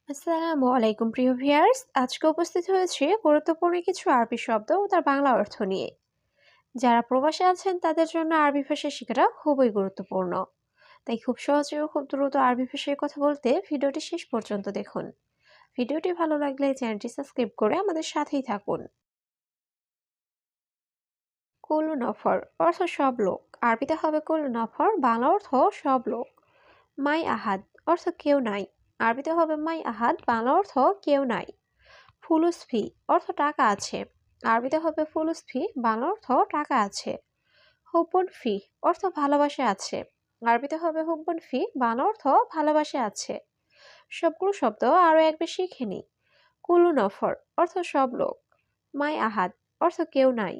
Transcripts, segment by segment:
আসসালামু আলাইকুম প্রিয় ভিউয়ার্স, আজকে উপস্থিত হয়েছে গুরুত্বপূর্ণ কিছু আরবি শব্দ ও তার বাংলা অর্থ নিয়ে। যারা প্রবাসে আছেন তাদের জন্য আরবি ভাষা শেখাটা খুবই গুরুত্বপূর্ণ। তাই খুব সহজে ও খুব দ্রুত আরবি ভাষায় কথা বলতে ভিডিওটি শেষ পর্যন্ত দেখুন। ভিডিওটি ভালো লাগলে চ্যানেলটি সাবস্ক্রাইব করে আমাদের সাথেই থাকুন। কুল্লু নফর অর্থ সব লোক। আরবিতে হবে কুল্লু নফর, বাংলা অর্থ সব লোক। মাই আহাদ অর্থ কেউ নাই। আরবিতে হবে মাই আহাদ, বাংলা অর্থ কেউ নাই। ফুলুস ফি অর্থ টাকা আছে। আরবিতে হবে ফুলুস ফি, বাংলা অর্থ টাকা আছে। হুব্বুন ফি অর্থ ভালোবাসা আছে। আরবিতে হবে হুব্বুন ফি, বাংলা অর্থ ভালোবাসা আছে। সবগুলো শব্দ আরো একবার শিখে নিই। কুলু নফর অর্থ সব লোক। মাই আহাদ অর্থ কেউ নাই।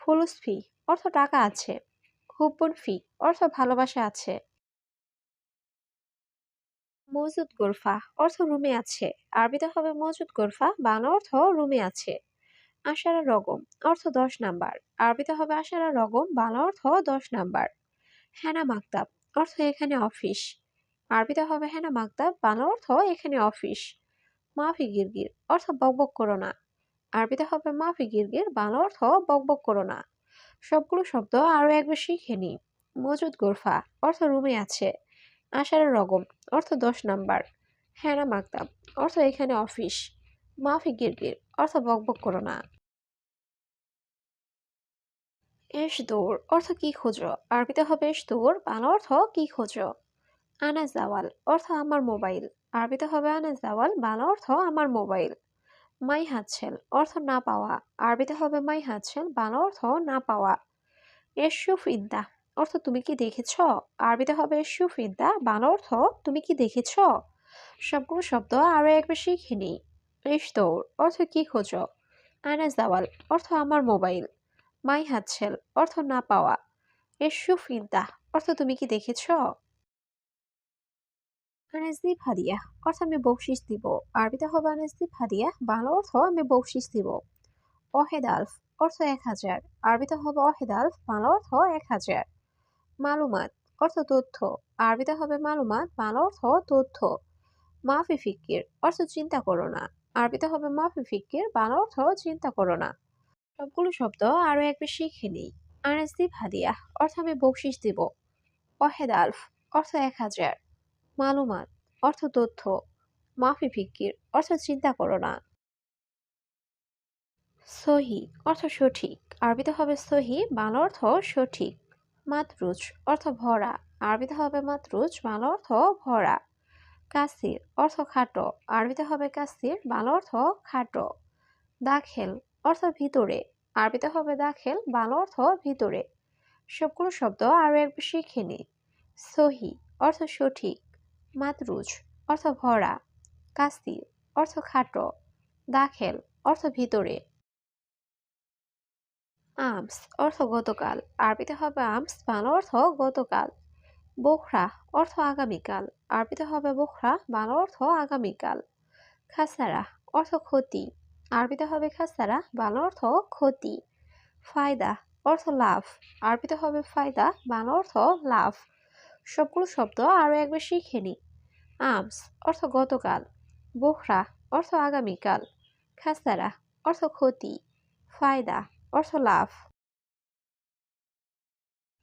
ফুলুস ফি অর্থ টাকা আছে। হুব্বুন ফি অর্থ ভালোবাসা আছে। মজুদ গোরফা অর্থ রুমে আছে। আরবিতে হবে মজুদ গোরফা, বাংলা অর্থ রুমে আছে। আশারা রগম অর্থ 10 নাম্বার। আরবিতে হবে আশারা রগম, বাংলা অর্থ 10 নাম্বার। হেনা মাকতাব অর্থ এখানে অফিস। আরবিতে হবে হেনা মাকতাব, বাংলা অর্থ এখানে অফিস। মাফি গিরগির অর্থ বকবক করো না। আরবিতে হবে মাফি গিরগির, বাংলা অর্থ বকবক করো না। সবগুলো শব্দ আরো একবার শিখে নিই। মজুদ গোরফা অর্থ রুমে আছে। আশারা রগম অর্থ 10 নাম্বার। হেনা মাকতাব অর্থ এখানে অফিস। মাফি গিরগির অর্থ বকবক করো না। এস দৌড় অর্থ কি খোঁজো। আরবিতে হবে এস দৌড়, বাংলা অর্থ কি খোঁজো। আনা জাওয়াল অর্থ আমার মোবাইল। আরবিতে হবে আনা জাওয়াল, বাংলা অর্থ আমার মোবাইল। মাই হাতছেল অর্থ না পাওয়া। আরবিতে হবে মাই হাতছেল, বাংলা অর্থ না পাওয়া। এসুফ ইদ্দা অর্থ তুমি কি দেখেছ। আরবিতে হবে এসুফ ইদ্দা, বাংলা অর্থ তুমি কি দেখেছ। সবগুলো শব্দ আরো একবার শিখে নিই। এস দৌড় অর্থ কি খোঁজো। আনা জাওয়াল অর্থ আমার মোবাইল। মাই হাতছেল অর্থ না পাওয়া। এসুফ ইদ্দা অর্থ তুমি কি দেখেছ। আনাজদিব হাদিয়া অর্থ আমি বকশিস দিব। আরবিতে হবে আনাজদিব হাদিয়া, বাংলা অর্থ আমি বকশিস দিব। অহেদ আলফ অর্থ 1000। আরবিতে হবে অহেদ আলফ, বাংলা অর্থ 1000। মালুমাত অর্থ তথ্য। আরবিতে হবে মালুমাত, বাংলা অর্থ তথ্য। মাফি ফিক্কির অর্থ চিন্তা করো না। আরবিতে হবে মাফি ফিক্কির, বাংলা অর্থ চিন্তা করো না। সবগুলো শব্দ আরো একবার শিখে নিই। আনাজদিব হাদিয়া অর্থ আমি বকশিস দিব। ওয়াহেদ আলফ অর্থ 1000। মালুমাত অর্থ তথ্য। মাফি ফিক্কির অর্থ চিন্তা করো না। সহি অর্থ সঠিক। আরবিতে হবে সহি, বাংলা অর্থ সঠিক। মাতরুজ অর্থ ভরা। আরবিতে হবে মাতরুজ, বাংলা অর্থ ভরা। কাসির অর্থ খাটো। আরবিতে হবে কাসির, বাংলা অর্থ খাটো। দাখেল অর্থ ভিতরে। আরবিতে হবে দাখেল, বাংলা অর্থ ভিতরে। সবগুলো শব্দ আরো একবার শিখে নিই। সহি অর্থ সঠিক। মাতরুজ অর্থ ভরা। কাসির অর্থ খাটো। দাখেল অর্থ ভিতরে। আমস অর্থ গতকাল। আরবিতে হবে আমস, বাংলা অর্থ গতকাল। বোখরা অর্থ আগামীকাল। আরবিতে হবে বোখরা, বাংলা অর্থ আগামীকাল। খাসারা অর্থ ক্ষতি। আরবিতে হবে খাসারা, বাংলা অর্থ ক্ষতি। ফায়দা অর্থ লাভ। আরবিতে হবে ফায়দা, বাংলা অর্থ লাভ। সবগুলো শব্দ আরো একবার শিখে নিই। আমস অর্থ গতকাল। বোখরা অর্থ আগামীকাল। খাসারা অর্থ ক্ষতি। ফায়দা অর্থ লাভ।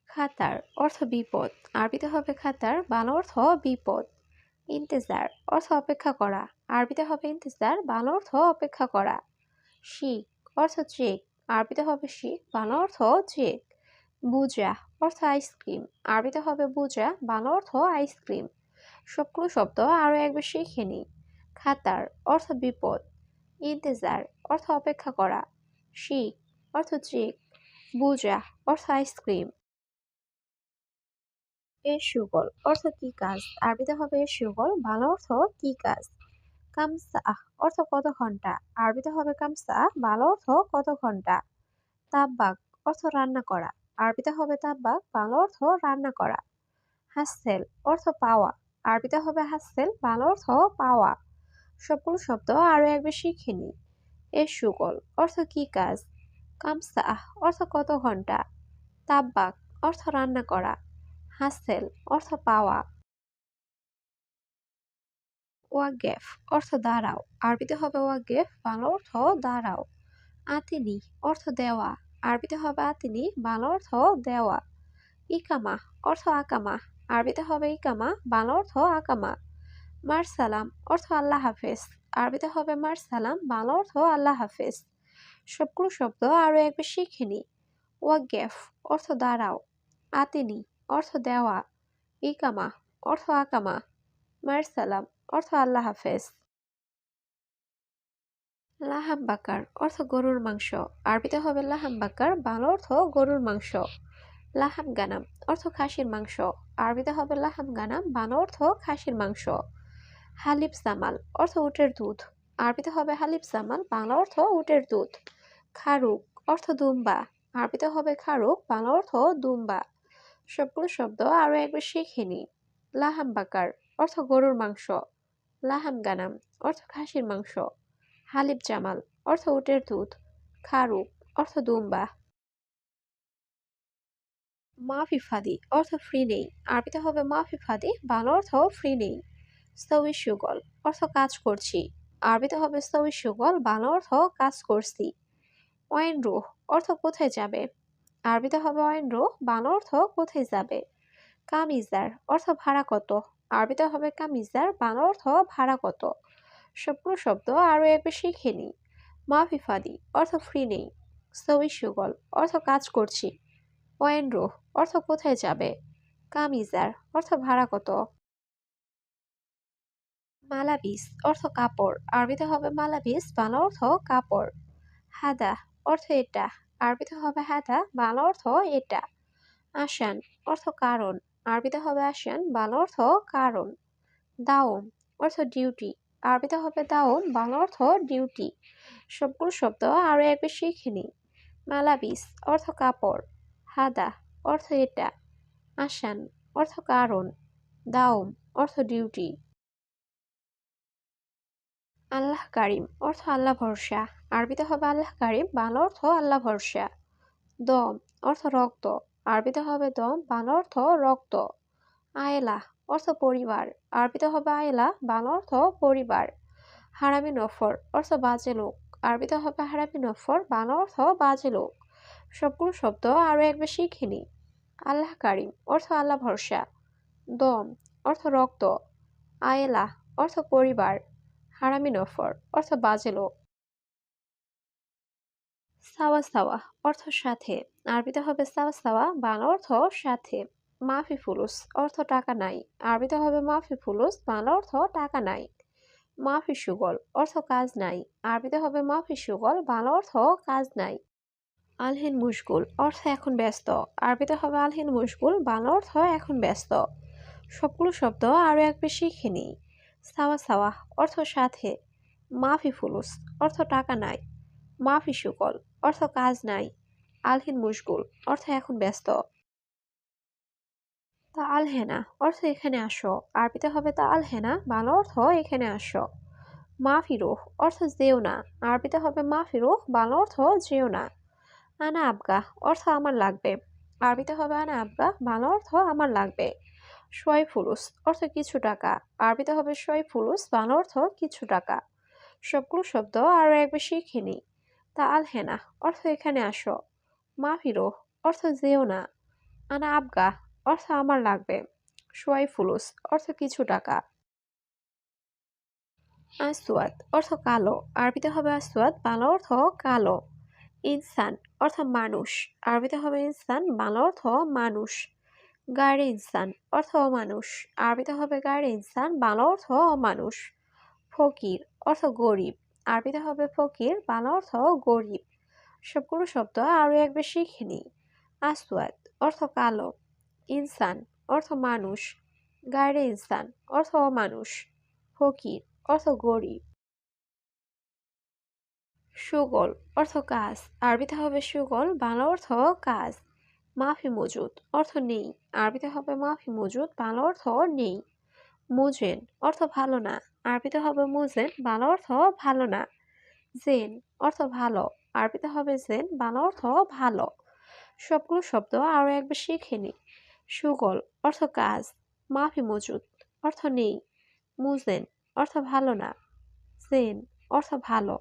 খাতার অর্থ বিপদ। আরবিতে হবে খাতার, বাংলা অর্থ বিপদ। ইন্তেজার অর্থ অপেক্ষা করা। আরবিতে হবে ইন্তেজার, বাংলা অর্থ অপেক্ষা করা। শিক অর্থ চেক। আরবিতে হবে শিক, বাংলা অর্থ চেক। বুজা অর্থ আইসক্রিম। আরবিতে হবে বুজা, বাংলা অর্থ আইসক্রিম। সবগুলো শব্দ আরো একবার শিখে নিই। খাতার অর্থ বিপদ। ইন্তেজার অর্থ অপেক্ষা করা। শিক অর্থ চেক। বুজা অর্থ আইসক্রিম। এর সুগল অর্থ কি কাজ। আরবিতে হবে এর সুগল, বাংলা অর্থ কি কাজ। কামসা অর্থ কত ঘন্টা। আরবিতে হবে কামসা, বাংলা অর্থ কত ঘন্টা। তাব্বাক অর্থ রান্না করা। আরবিতে হবে তাব্বাক, বাংলা অর্থ রান্না করা। হাসেল অর্থ পাওয়া। আরবিতে হবে হাসেল, বাংলা অর্থ পাওয়া। সবগুলো শব্দ আরো একবার শিখে নিই। এর সুগল অর্থ কি কাজ। কামসা অর্থ কত ঘন্টা। তাব্বাক অর্থ রান্না করা। হাসেল অর্থ পাওয়া। ওয়াকেফ অর্থ দাঁড়াও, আরবিতে হবে ওয়াকেফ, বাংলা অর্থ দাঁড়াও। আতিনি অর্থ দেওয়া, আরবিতে হবে আতিনি, বাংলা অর্থ দেওয়া। ইকামা অর্থ আকামা, আরবিতে হবে ইকামা, বাংলা অর্থ আকামা। মারসালাম অর্থ আল্লাহ হাফেজ, আরবিতে হবে মারসালাম, বাংলা অর্থ আল্লাহ হাফেজ। সবগুলো শব্দ আরো একবার শিখে নি। ওয়াকেফ অর্থ দাঁড়াও, আতিনি অর্থ দেওয়া, ইকামা অর্থ আকামা, মারসালাম অর্থ আল্লাহ হাফেজ। লাহাম বাকার অর্থ গরুর মাংস, আরবিতে হবে লাহাম বাকার, বাংলা অর্থ গরুর মাংস। লাহাম গানাম অর্থ খাসির মাংস, আরবিতে হবে লাহাম গানাম, বাংলা অর্থ খাসির মাংস। হালিব সামাল অর্থ উটের দুধ, আরবিতে হবে হালিব সামাল, বাংলা অর্থ উটের দুধ। খারুক অর্থ দুম্বা, আরবিতে হবে খারুক, বাংলা অর্থ দুম্বা। সবগুলো শব্দ আরো একবার শিখে নি। লাহাম বাকার অর্থ গরুর মাংস, লাহাম গানাম অর্থ খাসির মাংস, হালিব জামাল অর্থ উটের দুধ, খারুক অর্থ দুম্বা। মাফি ফাদি অর্থ ফ্রি নেই, আরবিতে হবে মাফি ফাদি, বাংলা অর্থ ফ্রি নেই। সউই সুগল অর্থ কাজ করছি, আরবিতে হবে সউই সুগল, বাংলা অর্থ কাজ করছি। ওয়াইন রুহ অর্থ কোথায় যাবে, আরবিতে হবে ওয়াইন রুহ, বাংলা অর্থ কোথায় যাবে। কামিজার অর্থ ভাড়া কত, আরবিতে হবে কামিজার, বাংলা অর্থ ভাড়া কত। সবগুলো শব্দ আরো একবার শিখে নি। মাফি ফাদি অর্থ ফ্রি নেই, সউই সুগল অর্থ কাজ করছি, ওয়াইন রুহ অর্থ কোথায় যাবে, কামিজার অর্থ ভাড়া কত। মালাবিস অর্থ কাপড়, আরবিতে হবে মালাবিস, বাংলা অর্থ কাপড়। হাদা অর্থ এটা, আরবিতে হবে হাদা, বাংলা অর্থ এটা। আসান অর্থ কারণ, আরবিতে হবে আসান, বাংলা অর্থ কারণ। দাওম অর্থ ডিউটি, আরবিতে হবে দাওম, বাংলা অর্থ ডিউটি। সবগুলো শব্দ আরো একবার শিখে নি। মালাবিস অর্থ কাপড়, হাদা অর্থ এটা, আসান অর্থ কারণ, দাওম অর্থ ডিউটি। আল্লাহ কারিম অর্থ আল্লাহ ভরসা, আরবিতে হবে আল্লাহ কারিম, বাংলা অর্থ আল্লাহ ভরসা। দম অর্থ রক্ত, আরবিতে হবে দম, বাংলা অর্থ রক্ত। আয়েলা অর্থ পরিবার, আরবিতে হবে আয়েলা, বাংলা অর্থ পরিবার। হারামি নফর অর্থ বাজে লোক, আরবিতে হবে হারামি নফর, বাংলা অর্থ বাজে লোক। সবগুলো শব্দ আরো একবার শিখে নি। আল্লাহ কারিম অর্থ আল্লাহ ভরসা, দম অর্থ রক্ত, আয়েলা অর্থ পরিবার, হারামি নফর অর্থ বাজে লোক। সাওয়া সাওয়া অর্থ সাথে, আরবিতে হবে সাওয়া সাওয়া, বাংলা অর্থ সাথে। মাফি ফুলুস অর্থ টাকা নাই, আরবিতে হবে মাফি ফুলুস, বাংলা অর্থ টাকা নাই। মাফি সুগল অর্থ কাজ নাই, আরবিতে হবে মাফি সুগল, বাংলা অর্থ কাজ নাই। আলহিন মুশগুল অর্থ এখন ব্যস্ত, আরবিতে হবে আলহিন মুশগুল, বাংলা অর্থ এখন ব্যস্ত। সবগুলো শব্দ আরো একবার শিখে নিই। সাওয়া সাওয়া অর্থ সাথে, মাফি ফুলুস অর্থ টাকা নাই, মাফি সুগল অর্থ কাজ নাই, আলহিন মুশগুল অর্থ এখন ব্যস্ত। তা আল হেনা অর্থ এখানে আসো, আরবিতে হবে তা আল হেনা, বাংলা অর্থ এখানে আসো। মাফি রুহ অর্থ যেও না, আরবিতে হবে মাফি রুহ, বাংলা অর্থ যেও না। আনা আবগা অর্থ আমার লাগবে, আরবিতে হবে আনা আবগা, বাংলা অর্থ আমার লাগবে। সোয়াই ফুলুস অর্থ কিছু টাকা, আরবিতে হবে সোয়াই ফুলুস, বাংলা অর্থ কিছু টাকা। সবগুলো শব্দ আরো একবার শিখে নি। তা আল হেনা অর্থ এখানে আসো, মাফিরো অর্থ যেও না, আনা আবগা অর্থ আমার লাগবে, সোয়াই ফুলুস অর্থ কিছু টাকা। আসওয়াদ অর্থ কালো, আরবিতে হবে আসওয়াদ, বাংলা অর্থ কালো। ইনসান অর্থ মানুষ, আরবিতে হবে ইনসান, বাংলা অর্থ মানুষ। গাড়ি ইনসান অর্থ অমানুষ, আরবিতে হবে গাড়ি ইনসান, বাংলা অর্থ অমানুষ। ফকির অর্থ গরিব, আরবিতে হবে ফকির, বাংলা অর্থ গরিব। সবগুলো শব্দ আরো একবার শিখে নিই। আসওয়াদ অর্থ কালো, ইনসান অর্থ মানুষ, গায়রে ইনসান অর্থ অমানুষ, ফকির অর্থ গরিব। সুগল অর্থ কাজ, আরবিতে হবে সুগল, বাংলা অর্থ কাজ। মাফি মজুদ অর্থ নেই, আরবিতে হবে মাফি মজুদ, বাংলা অর্থ নেই। মুজেন অর্থ ভালো না, আরবিতে হবে মুজেন, বাংলা অর্থ ভালো না। জেন অর্থ ভালো, আরবিতে হবে জেন, বাংলা অর্থ ভালো। সবগুলো শব্দ আরো একবার শিখে নি। সুগল অর্থ কাজ, মাফি মজুদ অর্থ নেই, মুজেন অর্থ ভালো না। সেন অর্থ ভালো।